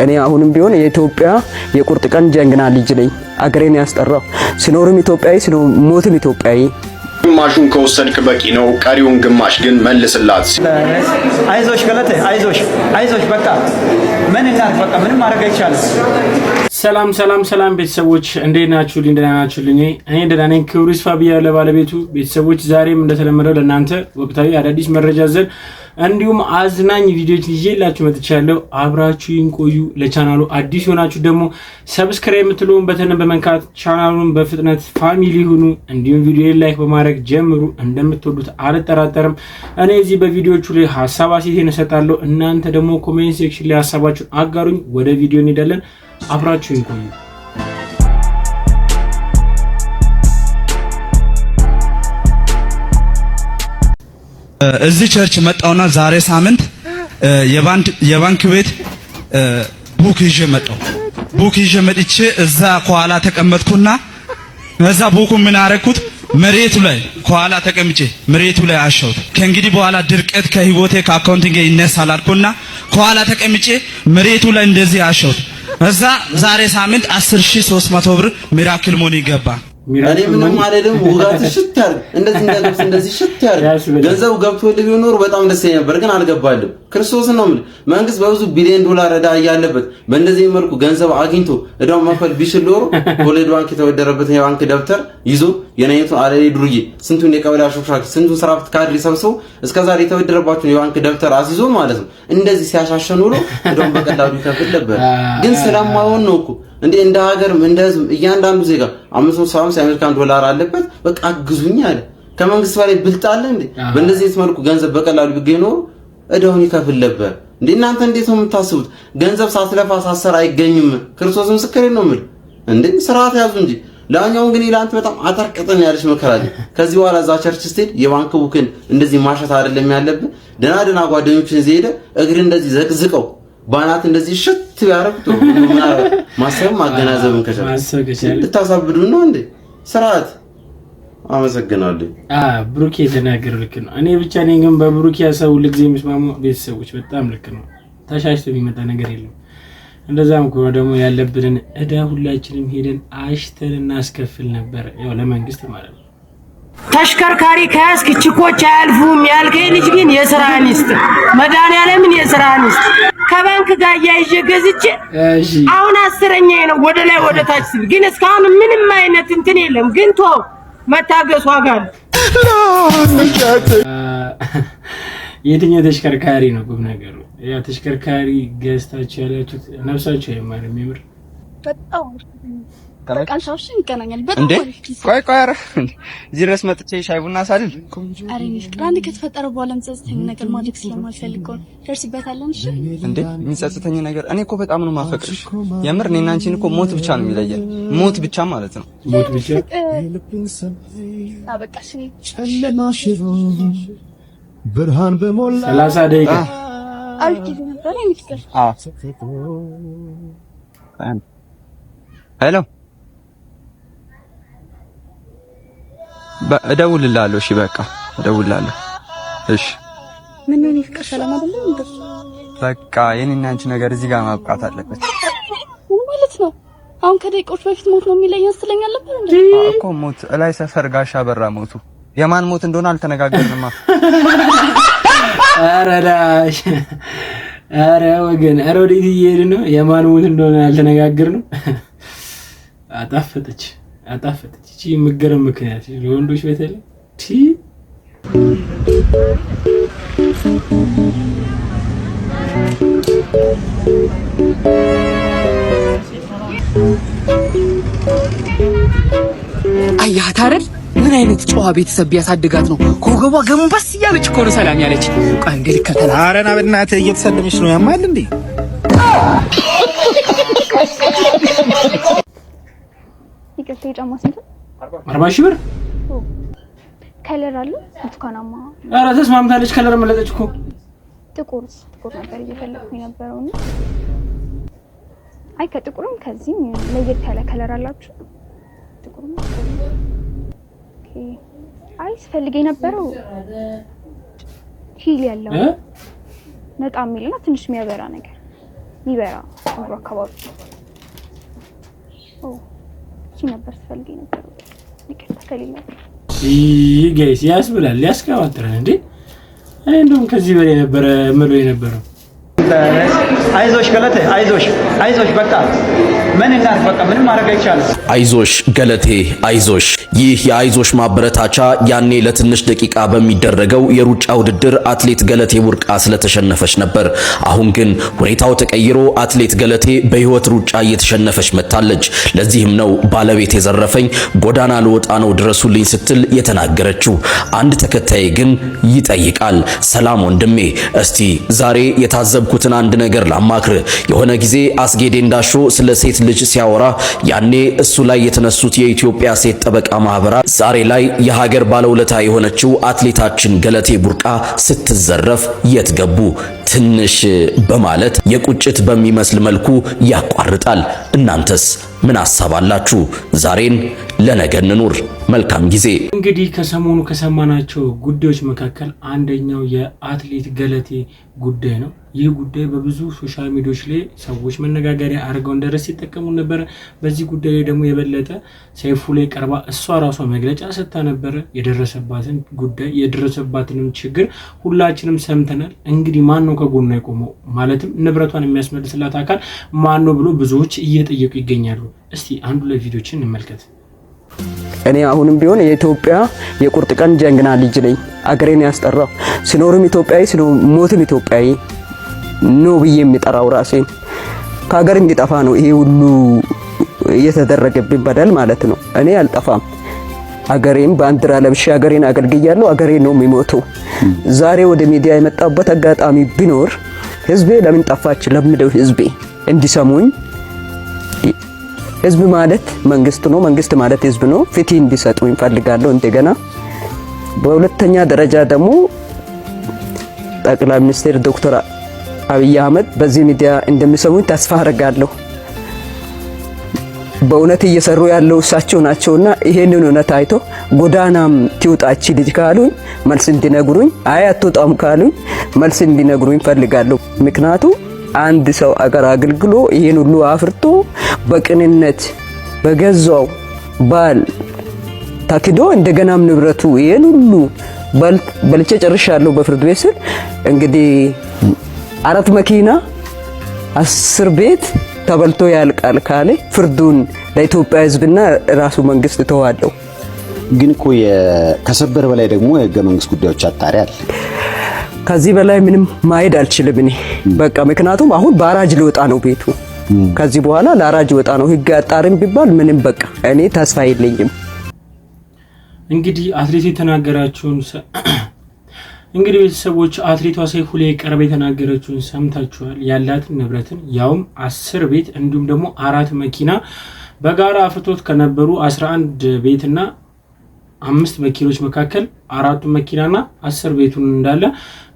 እኔ አሁንም ቢሆን የኢትዮጵያ የቁርጥ ቀን ጀግና ልጅ ነኝ። አገሬን ያስጠራው ሲኖርም ኢትዮጵያዊ ሲሞትም ኢትዮጵያዊ። ግማሹን ከወሰድክ በቂ ነው፣ ቀሪውን ግማሽ ግን መልስላት። አይዞሽ ገለቴ አይዞሽ በቃ ምን እናድርግ፣ በቃ ምንም ማድረግ አይቻልም። ሰላም ቤተሰቦች እንዴት ናችሁ? ደህና ናችሁልኝ? እኔ ደህና ነኝ። ክብሩ ይስፋ ብያለሁ ለባለቤቱ። ቤተሰቦች ዛሬም እንደተለመደው ለእናንተ ወቅታዊ አዳዲስ መረጃ ዘል እንዲሁም አዝናኝ ቪዲዮዎች ይዤላችሁ መጥቻለሁ። አብራችሁን ቆዩ። ለቻናሉ አዲስ ሆናችሁ ደግሞ ሰብስክራይብ የምትሉን በተን በመንካት ቻናሉን በፍጥነት ፋሚሊ ሁኑ። እንዲሁም ቪዲዮውን ላይክ በማድረግ ጀምሩ። እንደምትወዱት አልጠራጠርም። እኔ እዚህ በቪዲዮቹ ላይ ሐሳብ አስተያየት እሰጣለሁ። እናንተ ደግሞ ኮሜንት ሴክሽን ላይ ሐሳባችሁን አጋሩኝ። ወደ ቪዲዮ እንሄዳለን። አብራችሁን ቆዩ። እዚህ ቸርች መጣውና ዛሬ ሳምንት የባንክ ቤት ቡክ ይዤ መጣው። ቡክ ይዤ መጥቼ እዛ ከኋላ ተቀመጥኩና እዛ ቡኩ ምን አረኩት? መሬቱ ላይ ከኋላ ተቀምጬ መሬቱ ላይ አሻውት። ከእንግዲህ በኋላ ድርቀት ከህይወቴ ከአካውንቲንግ ይነሳል አልኩና ከኋላ ተቀምጬ መሬቱ ላይ እንደዚህ አሻውት። እዛ ዛሬ ሳምንት 10300 ብር ሚራክል ሞኒ ገባ። እኔ ምንም አይደለም። ወጋት ሽት ያርግ እንደዚህ ሽት ያርግ ገንዘቡ ገብቶልኝ ቢኖር በጣም ደስ ነበር፣ ግን አልገባልም። ክርስቶስ ነው ማለት መንግስት በብዙ ቢሊዮን ዶላር እዳ ያለበት በእንደዚህ መልኩ ገንዘብ አግኝቶ እዳው መክፈል ቢችል ኖሮ ኮሌጅ ባንክ የተወደረበት የባንክ ደብተር ይዞ የነይቱ አለሌ ዱርዬ ስንቱን የቀበሌ አሾሻክ ስንቱን ስራፍት ካድሪ ሰብስቦ እስከዛሬ የተወደረባቸው የባንክ ደብተር አስይዞ ማለት ነው እንደዚህ ሲያሻሸን ውሎ እዳውን በቀላሉ ይከፍል ነበር። ግን ስለማይሆን ነው እኮ እንደ ሀገር እንደ ህዝብ እያንዳንዱ ዜጋ 570 የአሜሪካን ዶላር አለበት። በቃ አግዙኝ አለ። ከመንግስት በላይ ብልጥ አለ እንዴ? በእንደዚህ መልኩ ገንዘብ በቀላሉ ቢገኝ ኖሮ እዳውን ይከፍል ነበር። እንዴ እናንተ እንዴት ነው የምታስቡት? ገንዘብ ሳትለፋ ሳትሰራ አይገኝም። ክርስቶስ ምስክሬ ነው የምልህ። እንዴ ስርዓት ያዙ እንጂ። ለኛው ግን ይላንተ በጣም አታርቀጠን ያለሽ መከራለ። ከዚህ በኋላ እዛ ቸርች ስትሄድ የባንክ ቡክን እንደዚህ ማሸት አይደለም ያለብህ። ደና ጓደኞችን እዚህ ሄደ እግር እንደዚህ ዘቅዝቀው ባናት እንደዚህ ሽት ያረግጡ ማሰብ ማገናዘብን ከቻለ ልታሳብዱ ነው እንዴ? ስርዓት። አመሰግናለሁ። ብሩክ የተናገረው ልክ ነው። እኔ ብቻ ነኝ ግን በብሩክ ያሰው ልክ የሚስማሙ ቤተሰቦች በጣም ልክ ነው። ተሻሽቶ የሚመጣ ነገር የለም። እንደዛም ከሆነ ደግሞ ያለብንን እዳ ሁላችንም ሄደን አሽተን እናስከፍል ነበር፣ ያው ለመንግስት ማለት ነው። ተሽከርካሪ ከያዝክ ችኮች አያልፉም ያልከኝ ልጅ ግን የስራህን ይስጥ። መድኃኒዓለምን የስራህን ይስጥ። ከባንክ ጋር ያይዤ ገዝቼ አሁን 10ኛዬ ነው ወደ ላይ ወደ ታች ሲል ግን እስካሁን ምንም አይነት እንትን የለም። ግን ተው መታገስ ዋጋ አለ። የትኛው ተሽከርካሪ ነው ቁም ነገሩ? ያ ተሽከርካሪ ገዝታችሁ ያላችሁት ነፍሳችሁ አይማርም። የምር በጣም ካልሻሽ ይቀናኛል። በጣም ቆይ ኧረ እዚህ ድረስ መጥቼ ሻይ ቡና ሳልል አሬ ፍቅራንድ ከተፈጠረ በኋላ የምጸጽተኝ ነገር ማድረግ ስለማልፈልግ ነው። ደርስበታለን። እሺ እንዴ የሚጸጽተኝ ነገር? እኔ እኮ በጣም ነው ማፈቅርሽ። የምር እኔና አንቺን እኮ ሞት ብቻ ነው የሚለየን። ሞት ብቻ ማለት ነው። ሞት ብቻ። አበቃሽ። ጨለማሽሮ ብርሃን በሞላ 30 ደቂቃ አልኪ ነበር የሚፍቅር ሄሎ እደውልልሃለሁ። እሺ በቃ እደውልልሃለሁ። እሺ ምን ነው ፍቅር ሰላም አይደለም እንዴ? በቃ የኔና አንቺ ነገር እዚህ ጋር ማብቃት አለበት። ምን ማለት ነው? አሁን ከደቂቆች በፊት ሞት ነው የሚለየን ስለኛል ነበር እንዴ? እኮ ሞት እላይ ሰፈር ጋሻ በራ ሞቱ። የማን ሞት እንደሆነ አልተነጋገርንማ። አረዳሽ አረ ወገን አረ ወዴት እየሄድን ነው? የማን ሞት እንደሆነ አልተነጋገርንም። አጣፈጠች እቺ የምገረም ምክንያት ለወንዶች በተለይ አያት አይደል? ምን አይነት ጨዋ ቤተሰብ ቢያሳድጋት ነው ኮገቧ ገንበስ እያለች እኮ ነው ሰላም ያለች። ቃንዴ ልከተላ አረና በእናትህ እየተሰለመች ነው። ያማል እንዴ? ይቅርታ የጫማ ስንት? 40,000 ብር። ከለር አለ ብርቱካናማ። ኧረ ተስማምታለች። ከለር መለጠች እኮ። ጥቁር ነበር እየፈለኩኝ ነበርውና አይ ከጥቁርም ከዚህም ለየት ያለ ከለር አላችሁ። ጥቁርም ኦኬ። አይ ስፈልግ የነበረው ሂል ያለው ነጣ የሚልና ትንሽ የሚያበራ ነገር ሚበራ አብሮ አካባቢ እሺ ነበር ስፈልግ ነበር ይከታ ከሌለ ጋይስ ያስብላል ያስከባጥራል እንዴ እኔ እንደውም ከዚህ በላይ ነበር ምሎ የነበረው አይዞሽ ገለቴ አይዞሽ በቃ ምን እናርፍ በቃ ምንም ማድረግ አይቻልም አይዞሽ ገለቴ አይዞሽ ይህ የአይዞሽ ማበረታቻ ያኔ ለትንሽ ደቂቃ በሚደረገው የሩጫ ውድድር አትሌት ገለቴ ቡርቃ ስለተሸነፈች ነበር አሁን ግን ሁኔታው ተቀይሮ አትሌት ገለቴ በህይወት ሩጫ እየተሸነፈች መጣለች ለዚህም ነው ባለቤት የዘረፈኝ ጎዳና ልወጣ ነው ድረሱልኝ ስትል የተናገረችው አንድ ተከታይ ግን ይጠይቃል ሰላም ወንድሜ እስቲ ዛሬ የታዘብኩትን አንድ ነገር ላማክር የሆነ ጊዜ አስጌዴ እንዳሾ ስለ ሴት ልጅ ሲያወራ ያኔ እሱ ላይ የተነሱት የኢትዮጵያ ሴት ጠበቃ ማህበራት ዛሬ ላይ የሀገር ባለውለታ የሆነችው አትሌታችን ገለቴ ቡርቃ ስትዘረፍ የትገቡ ትንሽ በማለት የቁጭት በሚመስል መልኩ ያቋርጣል እናንተስ ምን አሳባላችሁ ዛሬን ለነገ እንኑር መልካም ጊዜ እንግዲህ ከሰሞኑ ከሰማናቸው ጉዳዮች መካከል አንደኛው የአትሌት ገለቴ ጉዳይ ነው ይህ ጉዳይ በብዙ ሶሻል ሚዲያዎች ላይ ሰዎች መነጋገሪያ አድርገው እንደረስ ይተከሙ ነበር በዚህ ጉዳይ ላይ ደግሞ የበለጠ ሰይፉ ላይ ቀርባ እሷ ራሷ መግለጫ ሰጥታ ነበር የደረሰባትን ጉዳይ የደረሰባትንም ችግር ሁላችንም ሰምተናል እንግዲህ ማን ነው ከጎኗ የቆመው ማለትም ንብረቷን የሚያስመልስላት አካል ማን ነው ብሎ ብዙዎች እየጠየቁ ይገኛሉ እስቲ አንዱ ላይ ቪዲዮችን እንመልከት እኔ አሁንም ቢሆን የኢትዮጵያ የቁርጥ ቀን ጀግና ልጅ ነኝ አገሬን ያስጠራው ሲኖርም ኢትዮጵያዊ ሲሞትም ኢትዮጵያዊ ነው ብዬ የሚጠራው ራሴን ከሀገር እንዲጠፋ ነው ይሄ ሁሉ እየተደረገብኝ በደል ማለት ነው እኔ አልጠፋም አገሬን ባንዲራ ለብሼ አገሬን አገልግያለሁ አገሬን ነው የሚሞተው ዛሬ ወደ ሚዲያ የመጣበት አጋጣሚ ቢኖር ህዝቤ ለምን ጠፋች ለምደው ህዝቤ እንዲሰሙኝ ህዝብ ማለት መንግስት ነው መንግስት ማለት ህዝብ ነው ፍትህ እንዲሰጡኝ ፈልጋለሁ እንደገና በሁለተኛ ደረጃ ደግሞ ጠቅላይ ሚኒስትር ዶክተር አብይ አህመድ በዚህ ሚዲያ እንደሚሰሙኝ ተስፋ አደርጋለሁ በእውነት እየሰሩ ያለው እሳቸው ናቸውና ይሄንን እውነት አይቶ ጎዳናም ትውጣች ልጅ ካሉኝ መልስ እንዲነግሩኝ አያቶጣም ካሉኝ መልስ እንዲነግሩኝ ፈልጋለሁ ምክንያቱም አንድ ሰው አገር አገልግሎ ይሄን ሁሉ አፍርቶ በቅንነት በገዛው ባል ታክዶ እንደገናም ንብረቱ ይሄን ሁሉ በልቼ ጨርሻለሁ በፍርድ ቤት ስል እንግዲህ 4 መኪና 10 ቤት ተበልቶ ያልቃል ካለ ፍርዱን ለኢትዮጵያ ህዝብና ራሱ መንግስት ተዋለው ግን እኮ ከሰበር በላይ ደግሞ የህገ መንግስት ጉዳዮች አጣሪ አለ ከዚህ በላይ ምንም ማይድ አልችልም እኔ በቃ ምክንያቱም አሁን ባራጅ ሊወጣ ነው ቤቱ ከዚህ በኋላ ላራጅ ወጣ ነው ህግ አጣሪም ቢባል ምንም በቃ እኔ ተስፋ የለኝም እንግዲህ አትሌት የተናገራችሁን እንግዲህ ቤተሰቦች አትሌቷ ሰይፉ ላይ ቀርባ የተናገረችውን ሰምታችኋል ያላትን ንብረትን ያውም 10 ቤት እንዲሁም ደግሞ 4 መኪና በጋራ አፍርቶት ከነበሩ 11 ቤትና 5 መኪኖች መካከል 4 መኪናና 10 ቤቱን እንዳለ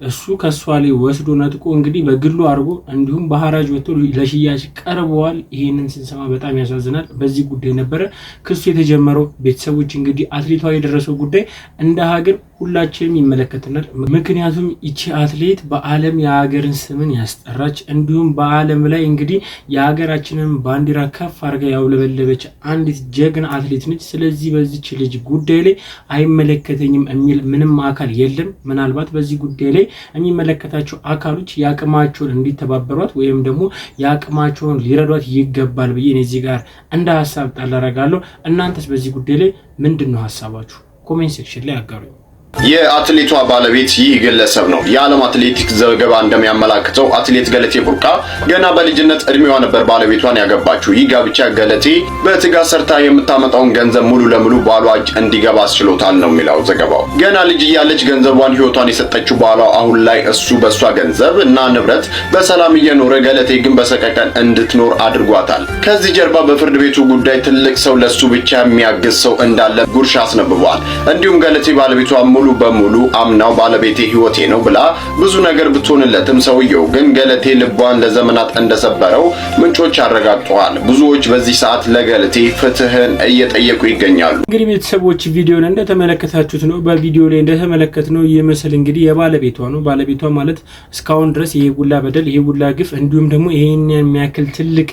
እሱ ከሷሊ ወስዶ ነጥቆ እንግዲህ በግሉ አርጎ እንዲሁም በሐራጅ ወጥቶ ለሽያጭ ቀርበዋል ይሄንን ስንሰማ በጣም ያሳዝናል በዚህ ጉዳይ ነበር ክሱ የተጀመረው ቤተሰቦች እንግዲህ አትሌቷ የደረሰው ጉዳይ እንደ ሀገር ሁላችንም ይመለከተናል ምክንያቱም እቺ አትሌት በአለም የሀገርን ስምን ያስጠራች እንዲሁም በአለም ላይ እንግዲህ የሀገራችንን ባንዲራ ከፍ አርጋ ያውለበለበች አንዲት ጀግና አትሌት ነች ስለዚህ በዚች ልጅ ጉዳይ ላይ አይመለከተኝም የሚል ምንም አካል የለም ምናልባት በዚህ ጉዳይ ላይ የሚመለከታቸው አካሎች ያቅማቸውን እንዲተባበሯት ወይም ደግሞ ያቅማቸውን ሊረዷት ይገባል ብዬ እዚህ ጋር እንደ ሐሳብ ጣላረጋለሁ እናንተስ በዚህ ጉዳይ ላይ ምንድነው ሐሳባችሁ ኮሜንት ሴክሽን ላይ አጋሩኝ የአትሌቷ ባለቤት ይህ ግለሰብ ነው የዓለም አትሌቲክስ ዘገባ እንደሚያመላክተው አትሌት ገለቴ ቡርቃ ገና በልጅነት እድሜዋ ነበር ባለቤቷን ያገባችው ይህ ጋብቻ ገለቴ በትጋት ሰርታ የምታመጣውን ገንዘብ ሙሉ ለሙሉ ባሏ እጅ እንዲገባ አስችሎታል ነው የሚለው ዘገባው ገና ልጅ እያለች ገንዘቧን ህይወቷን የሰጠችው ባሏ አሁን ላይ እሱ በሷ ገንዘብ እና ንብረት በሰላም እየኖረ ገለቴ ግን በሰቀቀን እንድትኖር አድርጓታል ከዚህ ጀርባ በፍርድ ቤቱ ጉዳይ ትልቅ ሰው ለሱ ብቻ የሚያግዝ ሰው እንዳለ ጉርሻ አስነብቧል እንዲሁም ገለቴ ባለቤቷ ሙሉ በሙሉ አምናው ባለቤቴ ህይወቴ ነው ብላ ብዙ ነገር ብትሆንለትም ሰውየው ግን ገለቴ ልቧን ለዘመናት እንደሰበረው ምንጮች አረጋግጠዋል። ብዙዎች በዚህ ሰዓት ለገለቴ ፍትህን እየጠየቁ ይገኛሉ። እንግዲህ ቤተሰቦች ቪዲዮን እንደተመለከታችሁት ነው። በቪዲዮ ላይ እንደተመለከትነው ይመስል እንግዲህ የባለቤቷ ነው። ባለቤቷ ማለት እስካሁን ድረስ ይሄ ሁላ በደል ይሄ ሁላ ግፍ እንዲሁም ደግሞ ይሄን የሚያክል ትልቅ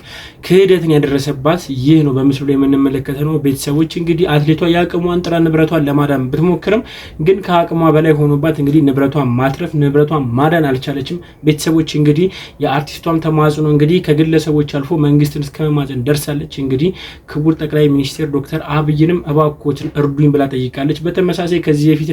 ክህደትን ያደረሰባት ይህ ነው በምስሉ ላይ የምንመለከተው። ቤተሰቦች እንግዲህ አትሌቷ ያቅሟን ጥራ ንብረቷን ለማዳን ብትሞክርም ግን ከአቅሟ በላይ ሆኖባት እንግዲህ ንብረቷን ማትረፍ ንብረቷን ማዳን አልቻለችም። ቤተሰቦች እንግዲህ የአርቲስቷም ተማጽኖ እንግዲህ ከግለሰቦች አልፎ መንግስትን እስከመማጸን ደርሳለች። እንግዲህ ክቡር ጠቅላይ ሚኒስትር ዶክተር አብይንም እባክዎትን እርዱኝ ብላ ጠይቃለች። በተመሳሳይ ከዚህ በፊት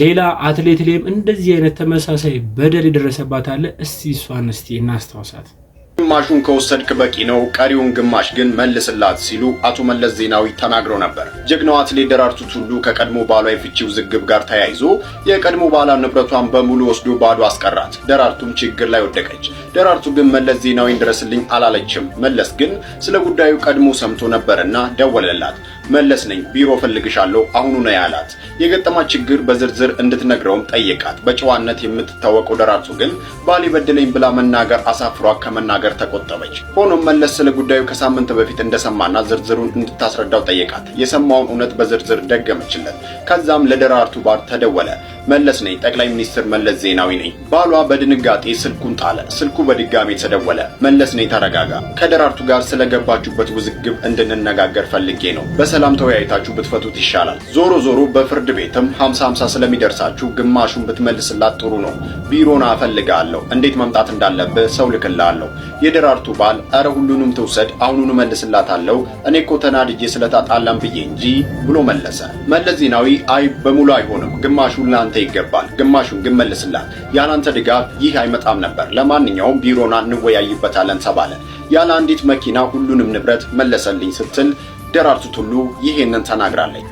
ሌላ አትሌት ላይም እንደዚህ አይነት ተመሳሳይ በደል የደረሰባት አለ። እስቲ እሷን እናስታውሳት። ግማሹን ከወሰድክ በቂ ነው፣ ቀሪውን ግማሽ ግን መልስላት ሲሉ አቶ መለስ ዜናዊ ተናግረው ነበር። ጀግናው አትሌት ደራርቱ ቱሉ ከቀድሞ ባሏ የፍቺው ዝግብ ጋር ተያይዞ የቀድሞ ባሏ ንብረቷን በሙሉ ወስዶ ባዶ አስቀራት። ደራርቱም ችግር ላይ ወደቀች። ደራርቱ ግን መለስ ዜናዊን ድረስልኝ አላለችም። መለስ ግን ስለ ጉዳዩ ቀድሞ ሰምቶ ነበርና ደወለላት። መለስ ነኝ፣ ቢሮ ፈልግሻለሁ አሁኑ ነው ያላት። የገጠማት ችግር በዝርዝር እንድትነግረውም ጠየቃት። በጨዋነት የምትታወቀው ደራርቱ ግን ባሌ በደለኝ ብላ መናገር አሳፍሯ ከመናገር ተቆጠበች። ሆኖም መለስ ስለ ጉዳዩ ከሳምንት በፊት እንደሰማና ዝርዝሩን እንድታስረዳው ጠየቃት። የሰማውን እውነት በዝርዝር ደገመችለት። ከዛም ለደራርቱ ባር ተደወለ። መለስ ነኝ፣ ጠቅላይ ሚኒስትር መለስ ዜናዊ ነኝ። ባሏ በድንጋጤ ስልኩን ጣለ። ስልኩ በድጋሚ ተደወለ። መለስ ነኝ፣ ተረጋጋ። ከደራርቱ ጋር ስለገባችሁበት ውዝግብ እንድንነጋገር ፈልጌ ነው። በሰላም ተወያይታችሁ ብትፈቱት ይሻላል። ዞሮ በፍርድ ቤትም 50-50 ስለሚደርሳችሁ ግማሹን ብትመልስላት ጥሩ ነው። ቢሮና እፈልጋለሁ። እንዴት መምጣት እንዳለብህ ሰው ልክልሃለሁ። የደራርቱ ባል አረ ሁሉንም ትውሰድ አሁኑኑ መልስላታለሁ። እኔ እኮ ተናድጄ ስለታጣላም ብዬ እንጂ ብሎ መለሰ። መለስ ዜናዊ አይ በሙሉ አይሆንም፣ ግማሹን ላንተ ይገባል፣ ግማሹን ግን መልስላት። ያላንተ ድጋፍ ይህ አይመጣም ነበር። ለማንኛውም ቢሮና እንወያይበታለን ተባለ። ያለ አንዲት መኪና ሁሉንም ንብረት መለሰልኝ ስትል ደራርቱ ቱሉ ይሄንን ተናግራለች።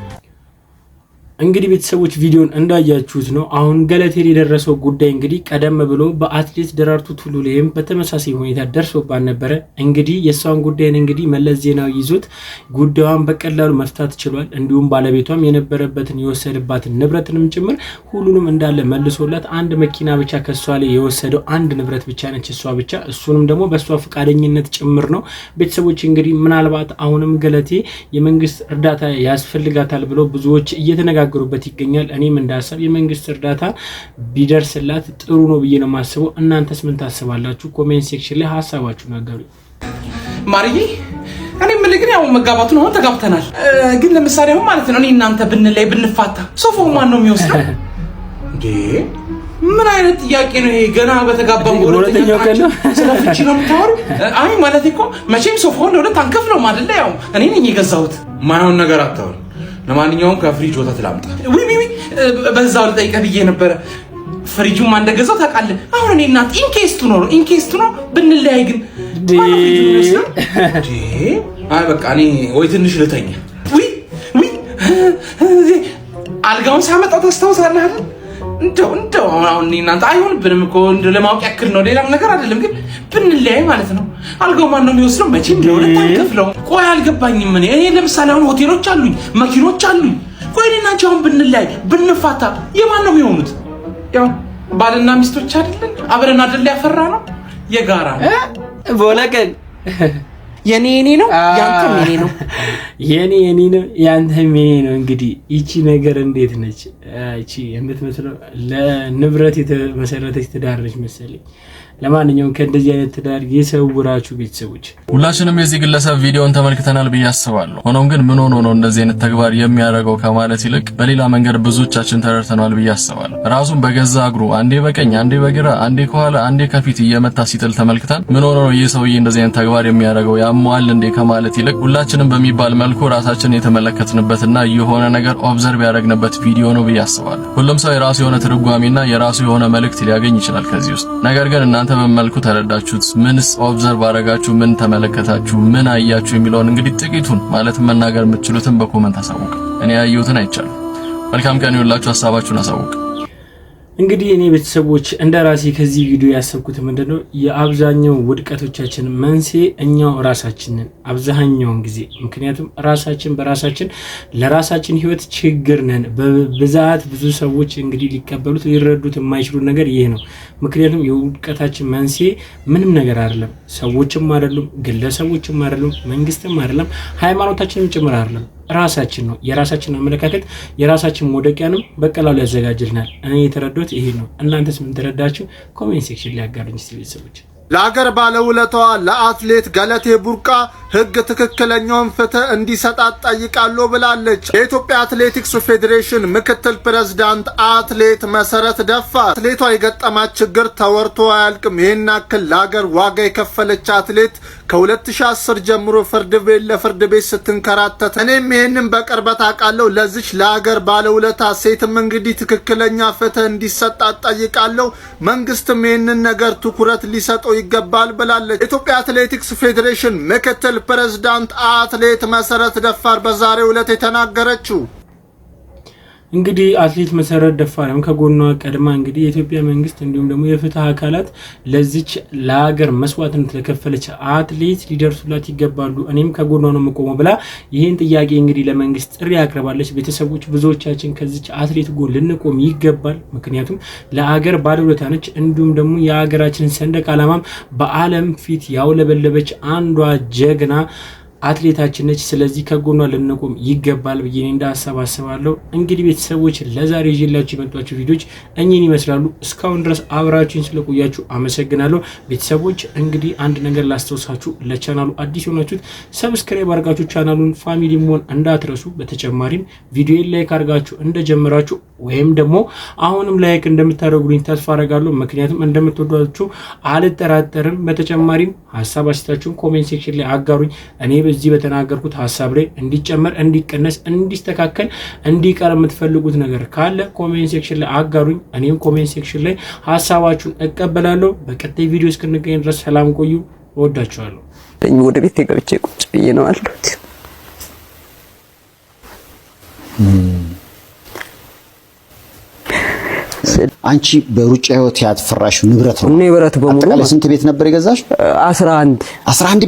እንግዲህ ቤተሰቦች ቪዲዮን እንዳያችሁት ነው። አሁን ገለቴ የደረሰው ጉዳይ እንግዲህ ቀደም ብሎ በአትሌት ደራርቱ ቱሉ ላይም በተመሳሳይ ሁኔታ ደርሶባት ነበረ። እንግዲህ የሷን ጉዳይን እንግዲህ መለስ ዜናዊ ይዞት ጉዳዩን በቀላሉ መፍታት ችሏል። እንዲሁም ባለቤቷም የነበረበትን የወሰደባትን ንብረትንም ጭምር ሁሉንም እንዳለ መልሶላት አንድ መኪና ብቻ ከሷ ላይ የወሰደው አንድ ንብረት ብቻ ነች እሷ ብቻ፣ እሱንም ደግሞ በሷ ፈቃደኝነት ጭምር ነው። ቤተሰቦች እንግዲህ ምናልባት አሁንም ገለቴ የመንግስት እርዳታ ያስፈልጋታል ብሎ ብዙዎች እየተነጋገሩበት ይገኛል። እኔም እንዳሰብ የመንግስት እርዳታ ቢደርስላት ጥሩ ነው ብዬ ነው ማስበው። እናንተስ ምን ታስባላችሁ? ኮሜንት ሴክሽን ላይ ሐሳባችሁን አጋሩ። ማርዬ እኔ ምን ግን ያው መጋባቱን አሁን ተጋብተናል፣ ግን ለምሳሌ አሁን ማለት ነው እኔ እናንተ ብንለይ ብንፋታ ሶፋው ማን ነው የሚወስደው እንዴ? ምን አይነት ጥያቄ ነው ይሄ? ገና በተጋባን በሁለተኛው ቀን ስለፍቺ ነው የምታወሩ? አይ ማለት እኮ መቼም ሶፋውን ለሁለት አንከፍለውም አይደለ? ያው እኔ ነኝ የገዛሁት። ማይሆን ነገር አታወሩ። ለማንኛውም ከፍሪጅ ወተት ላምጣ። ዊ በዛው ልጠይቅህ ብዬ ነበረ። ፍሪጁን ማን እንደገዛው ታውቃለህ? አሁን እኔ እናት ኢንኬስቱ ነው ብንለያይ ግን አይ በቃ እኔ ወይ ትንሽ ልተኛ። ዊ አልጋውን ሳመጣው ታስታውሳለህ አይደል? እንደው አሁን እናንተ አይሆንብንም እኮ ለማወቅ ያክል ነው፣ ሌላም ነገር አይደለም። ግን ብንለያይ ማለት ነው አልጋው ማን ነው የሚወስደው? መቼም ለሁለት አንከፍለው። ቆይ አልገባኝም። እኔ ለምሳሌ አሁን ሆቴሎች አሉኝ፣ መኪኖች አሉኝ። ቆይ እኔና አንቺ አሁን ብንለያይ ብንፋታ የማን ነው የሚሆኑት? ያው ባልና ሚስቶች አይደለን? አብረን አይደል ያፈራ ነው የጋራ ነው። ቦለቀን የኔ ነው ያንተም የኔ ነው፣ የኔ ነው ያንተም የኔ ነው። እንግዲህ ይቺ ነገር እንዴት ነች? እቺ የምትመስለው ለንብረት የተመሰረተች ትዳር ነች መሰለኝ። ለማንኛውም ከእንደዚህ አይነት ትዳር የሰውራችሁ ቤተሰቦች። ሁላችንም የዚህ ግለሰብ ቪዲዮን ተመልክተናል ብዬ አስባለሁ። ሆኖም ግን ምን ሆኖ ነው እንደዚህ አይነት ተግባር የሚያደርገው ከማለት ይልቅ በሌላ መንገድ ብዙዎቻችን ተረድተናል ብዬ አስባለሁ። ራሱን በገዛ እግሩ አንዴ በቀኝ አንዴ በግራ አንዴ ከኋላ አንዴ ከፊት እየመታ ሲጥል ተመልክተን ምን ሆኖ ነው ይህ ሰውዬ እንደዚህ አይነት ተግባር የሚያደርገው ያሟል እንዴ ከማለት ይልቅ ሁላችንም በሚባል መልኩ ራሳችን የተመለከትንበትና የሆነ ነገር ኦብዘርቭ ያደረግንበት ቪዲዮ ነው ብዬ አስባለሁ። ሁሉም ሰው የራሱ የሆነ ትርጓሜና የራሱ የሆነ መልእክት ሊያገኝ ይችላል ከዚህ ውስጥ። ነገር ግን እናንተ በመልኩ ተረዳችሁት? ምንስ ኦብዘርቭ አረጋችሁ? ምን ተመለከታችሁ? ምን አያችሁ? የሚለውን እንግዲህ ጥቂቱን ማለት መናገር የምትችሉትን በኮመንት አሳውቁ። እኔ ያየሁትን አይቻለሁ። መልካም ቀን ይሁንላችሁ። ሐሳባችሁን አሳውቁ። እንግዲህ እኔ ቤተሰቦች እንደራሴ ከዚህ ቪዲዮ ያሰብኩት ምንድነው የአብዛኛው ውድቀቶቻችን መንስኤ እኛው ራሳችንን አብዛኛውን ጊዜ ምክንያቱም ራሳችን በራሳችን ለራሳችን ህይወት ችግር ነን። በብዛት ብዙ ሰዎች እንግዲህ ሊቀበሉት ሊረዱት የማይችሉ ነገር ይሄ ነው። ምክንያቱም የውድቀታችን መንስኤ ምንም ነገር አይደለም፣ ሰዎችም አይደሉም፣ ግለሰቦችም አይደሉም፣ መንግስትም አይደለም፣ ሃይማኖታችንም ጭምር አይደለም፣ ራሳችን ነው። የራሳችን አመለካከት የራሳችን መውደቂያንም በቀላሉ ያዘጋጅልናል። እኔ የተረዳሁት ይሄ ነው። እናንተስ ምን ተረዳችሁ? ኮሜንት ሴክሽን ላይ አጋሩኝ እስቲ ቤተሰቦች። ለሀገር ባለውለታዋ ለአትሌት ገለቴ ቡርቃ ህግ ትክክለኛውን ፍትህ እንዲሰጣት ጠይቃለሁ ብላለች። የኢትዮጵያ አትሌቲክስ ፌዴሬሽን ምክትል ፕሬዝዳንት አትሌት መሰረት ደፋር አትሌቷ የገጠማት ችግር ተወርቶ አያልቅም። ይህን ያክል ለሀገር ዋጋ የከፈለች አትሌት ከ2010 ጀምሮ ፍርድ ቤት ለፍርድ ቤት ስትንከራተት እኔም ይህንን በቅርበት አውቃለሁ። ለዚች ለሀገር ባለውለታ ሴትም እንግዲህ ትክክለኛ ፍትህ እንዲሰጣት ጠይቃለሁ። መንግስትም ይህንን ነገር ትኩረት ሊሰጠው ይገባል ብላለች። የኢትዮጵያ አትሌቲክስ ፌዴሬሽን ምክትል ፕሬዝዳንት አትሌት መሰረት ደፋር በዛሬው ዕለት የተናገረችው እንግዲህ አትሌት መሰረት ደፋርም ከጎኗ ቀድማ እንግዲህ የኢትዮጵያ መንግስት እንዲሁም ደግሞ የፍትህ አካላት ለዚች ለሀገር መስዋዕትነት ለከፈለች አትሌት ሊደርሱላት ይገባሉ፣ እኔም ከጎኗ ነው የምቆመው ብላ ይህን ጥያቄ እንግዲህ ለመንግስት ጥሪ አቅርባለች። ቤተሰቦች ብዙዎቻችን ከዚች አትሌት ጎን ልንቆም ይገባል። ምክንያቱም ለሀገር ባለውለታ ነች። እንዲሁም ደግሞ የሀገራችንን ሰንደቅ ዓላማም በዓለም ፊት ያውለበለበች አንዷ ጀግና አትሌታችን ነች። ስለዚህ ከጎኗ ልንቆም ይገባል ብዬ እንዳሰባስባለሁ። እንግዲህ ቤተሰቦች ለዛሬ ይዤላችሁ የመጣችሁ ቪዲዮዎች እኚህን ይመስላሉ። እስካሁን ድረስ አብራችሁን ስለቆያችሁ አመሰግናለሁ። ቤተሰቦች እንግዲህ አንድ ነገር ላስተውሳችሁ፣ ለቻናሉ አዲስ የሆናችሁት ሰብስክራይብ አድርጋችሁ ቻናሉን ፋሚሊ መሆን እንዳትረሱ። በተጨማሪም ቪዲዮን ላይክ አድርጋችሁ እንደጀመራችሁ ወይም ደግሞ አሁንም ላይክ እንደምታደርጉልኝ ተስፋ አደርጋለሁ። ምክንያቱም እንደምትወዷችሁ አልጠራጠርም። በተጨማሪም ሀሳብ አስተያየታችሁን ኮሜንት ሴክሽን ላይ አጋሩኝ። እኔ በዚህ በተናገርኩት ሀሳብ ላይ እንዲጨመር፣ እንዲቀነስ፣ እንዲስተካከል፣ እንዲቀር የምትፈልጉት ነገር ካለ ኮሜንት ሴክሽን ላይ አጋሩኝ። እኔም ኮሜንት ሴክሽን ላይ ሀሳባችሁን እቀበላለሁ። በቀጣይ ቪዲዮ እስክንገናኝ ድረስ ሰላም ቆዩ። እወዳችኋለሁ። ወደ ቤት ገብቼ ቁጭ ብዬ ነው አሉት። አንቺ በሩጫ ህይወት ያትፈራሽው ንብረት ነው? ንብረት በሙሉ አጠቃላይ ስንት ቤት ነበር የገዛሽ? 11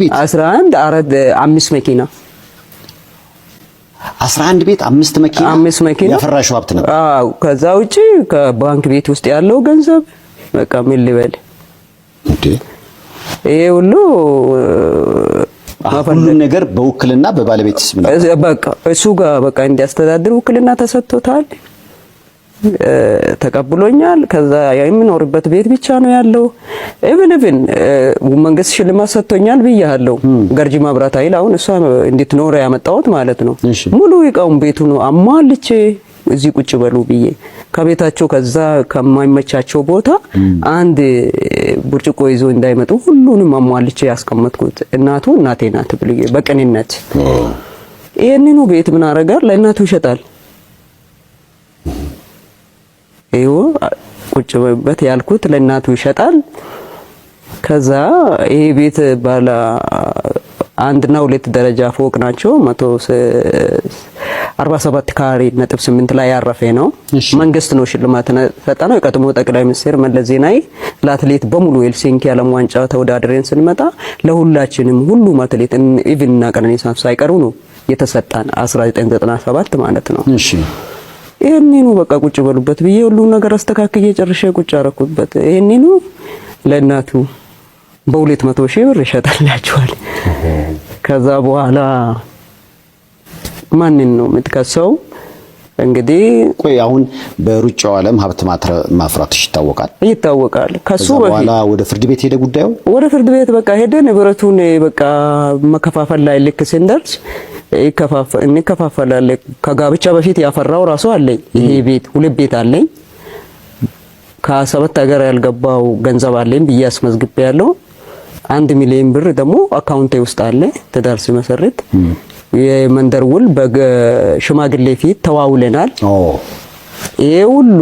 ቤት 5 መኪና 11 ቤት 5 መኪና ያፈራሽው ሀብት ነበር? አዎ። ከዛ ውጪ ከባንክ ቤት ውስጥ ያለው ገንዘብ በቃ ምን ልበል እንዴ ይሄ ሁሉ ሁሉም ነገር በውክልና በባለቤት ስም ነው። በቃ እሱ ጋር በቃ እንዲያስተዳድር ውክልና ተሰጥቶታል፣ ተቀብሎኛል። ከዛ የሚኖርበት ቤት ብቻ ነው ያለው። ኢቭን መንግስት ሽልማት ሰጥቶኛል ብያለሁ። ገርጂ መብራት ኃይል አሁን እሷ እንድትኖር ያመጣሁት ማለት ነው። ሙሉ ይቃውን ቤቱ ነው አሟልቼ እዚህ ቁጭ በሉ ብዬ ከቤታቸው ከዛ ከማይመቻቸው ቦታ አንድ ብርጭቆ ይዞ እንዳይመጡ ሁሉንም አሟልቼ ያስቀመጥኩት እናቱ እናቴ ናት ብዬ በቅንነት ይሄንኑ ቤት ምን አረጋል ለእናቱ ይሸጣል። ይሄው ቁጭ በበት ያልኩት ለእናቱ ይሸጣል። ከዛ ይሄ ቤት ባለ 1 እና 2 ደረጃ ፎቅ ናቸው። 147 ካሬ ነጥብ 8 ላይ ያረፈ ነው። መንግስት ነው ሽልማት ሰጠነው። የቀድሞ ጠቅላይ ሚኒስትር መለስ ዜናዊ ለአትሌት በሙሉ ሄልሲንኪ ዓለም ዋንጫ ተወዳድረን ስንመጣ ለሁላችንም ሁሉም አትሌት ኢቭን እና ቀነኒሳ ሳይቀሩ ነው የተሰጠን 1997 ማለት ነው። እሺ ይሄንኑ በቃ ቁጭ በሉበት ብዬ ሁሉ ነገር አስተካክዬ ጨርሼ ቁጭ አረኩበት። ይሄንኑ ለእናቱ በ200 ሺህ ብር ይሸጣላችኋል። ከዛ በኋላ ማንን ነው የምትከሰው? እንግዲህ ቆይ አሁን በሩጫው ዓለም ሀብት ማፍራትሽ ይታወቃል። ከሱ በኋላ ወደ ፍርድ ቤት ሄደ ጉዳዩ። ወደ ፍርድ ቤት በቃ ሄደ። ንብረቱን በቃ መከፋፈል ላይ ልክ ስንደርስ እንከፋፈላለን። ከጋብቻ በፊት ያፈራው ራሱ አለኝ። ይሄ ቤት 2 ቤት አለኝ። ከ7 ሀገር ያልገባው ገንዘብ አለኝ ብዬ አስመዝግቤያለሁ። 1 ሚሊዮን ብር ደግሞ አካውንቴ ውስጥ አለ። ትዳር ሲመሰርት የመንደር ውል በሽማግሌ ፊት ተዋውለናል። ይሄ ሁሉ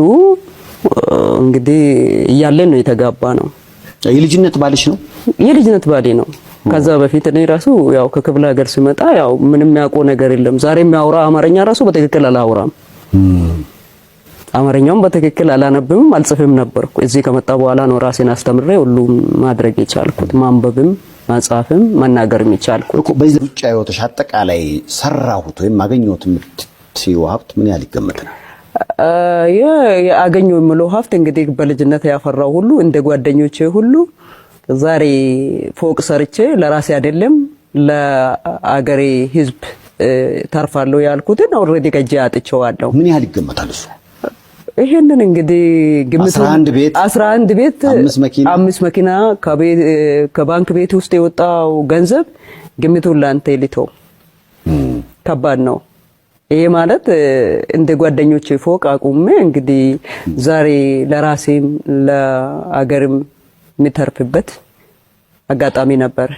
እንግዲህ እያለን ነው የተጋባ ነው። የልጅነት ባልሽ ነው? የልጅነት ባሌ ነው። ከዛ በፊት እኔ ራሱ ያው ከክፍለ ሀገር ሲመጣ ያው ምንም ያውቀው ነገር የለም። ዛሬ የሚያወራ አማርኛ ራሱ በትክክል አላወራም። አማርኛውን በትክክል አላነብም አልጽፍም ነበርኩ። እዚህ ከመጣ በኋላ ነው ራሴን አስተምሬ ሁሉም ማድረግ የቻልኩት፣ ማንበብም መጻፍም መናገርም የቻልኩት። እኮ በዚህ ውጭ ህይወትሽ አጠቃላይ ሰራሁት ወይም አገኘሁት የምትይው ሀብት ምን ያህል ይገመታል? ያገኘው የምለው ሀብት እንግዲህ በልጅነት ያፈራው ሁሉ እንደ ጓደኞቼ ሁሉ ዛሬ ፎቅ ሰርቼ ለራሴ አይደለም ለአገሬ ህዝብ ተርፋለሁ ያልኩትን ኦልሬዲ ከጄ አጥቼዋለሁ። ምን ያህል ይገመታል እሱ? ይሄንን እንግዲህ ግምቱ 11 ቤት 5 መኪና ከባንክ ቤት ውስጥ የወጣው ገንዘብ ግምቱን ላንተ ልተው ከባድ ነው። ይሄ ማለት እንደ ጓደኞቼ ፎቅ አቁሜ እንግዲህ ዛሬ ለራሴም ለአገርም የሚተርፍበት አጋጣሚ ነበር።